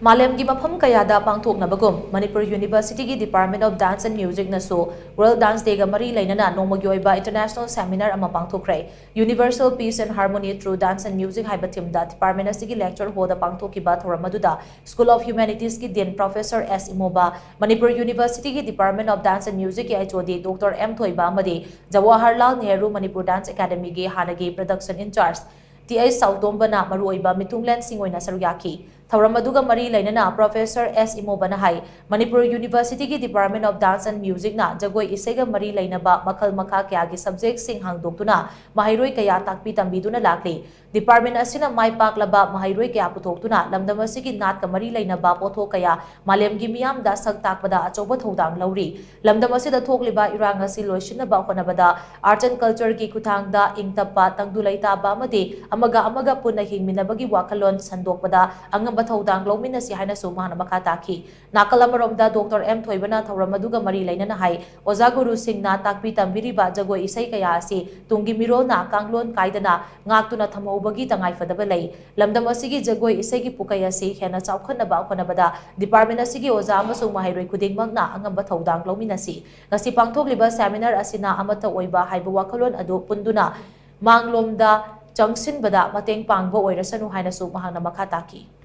Malemgi mafam kayada pangthoknabagum Manipur University ki Department of Dance and Music naso World Dance Day ga mari lainana nongmagi oiba international seminar ama pangthokre Universal Peace and Harmony through Dance and Music haiba thimda Department asigi lecture hoda pangthokiba thoramaduda School of Humanities ki Dean Professor S Imoba Manipur University ki Department of Dance and Music ki HOD Dr. M Thoiba amadi Jawaharlal Nehru Manipur Dance Academy ki hanagi production in charge TI Sautombana maruoiba mitunglen singoina saruyaki Thauramaduga Mari Lainana Professor S Imobana Hai Manipur University ki Department of Dance and Music na Jagoi Isega Mari Lainaba Makal Makha kya gi subject sing hangdoktuna Mahairoi kaya takpi tambiduna lakli Department asina mai paklaba Mahairoi kaya putoktuna lamdam asigi nat ka Mari Lainaba potho kaya malemgi miyam da sak takpada achoba thodang lauri lamdam asida thokliba irang asi loisinaba honabada Art and Culture ki kuthangda ingtappa tangdulaita ba amadi amaga punna hingminabagi wakalon sandokpada angam Bathodang Lomina si Hana Sumana Makataki. Nakalamaromda Dr. M. Thoibana Tauramaduga Mari Lainana Hai, Ozaguru Singh na Takpitam Biriba Jago Isay Kayasi, Tungi Miro na Kanglon Kaidana, Ngaktuna Tamobagi Tangay Fadabalay, Lamdamasigi Jago Isay Pukayasi, Hena Saukan Naba Konabada, Department Asigi Ozama Sumahiri Kuding Magna, Angam Bathodang Lomina si. Nasi Pangtok Liba Seminar Asina Amata Oiba Haibawakalon Ado Punduna, Manglomda Jangsin Bada, Mateng Pangbo Oirasanu Hana Sumahana Makataki.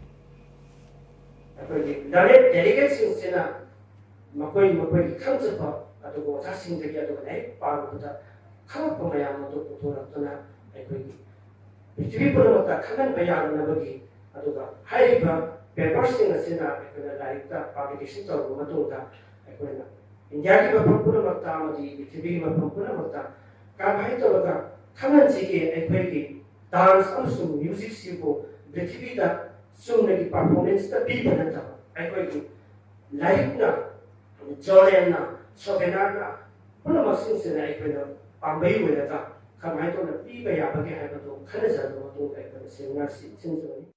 delegations makoi khangzapa adugo jasingdagi adugo nei paruda khangpa mayam adu putoratna ekoi prithvi puramata khangan bayam nabagi aduga haiba papers asina ekona laika publication tawu matuda ekona india ki mafam puramata amadi prithvi mafam puramata kamhai tawaga khangan jige ekoi ki dance amsung music sibo prithvi da sumnagi performance ta bi banata ekoi ki live na Jordan na Sovenar na punamasing sila ekoi na pambayi wala ta kamay to na bi bayabagi hai to khana sa to ekoi seminar si sinjoni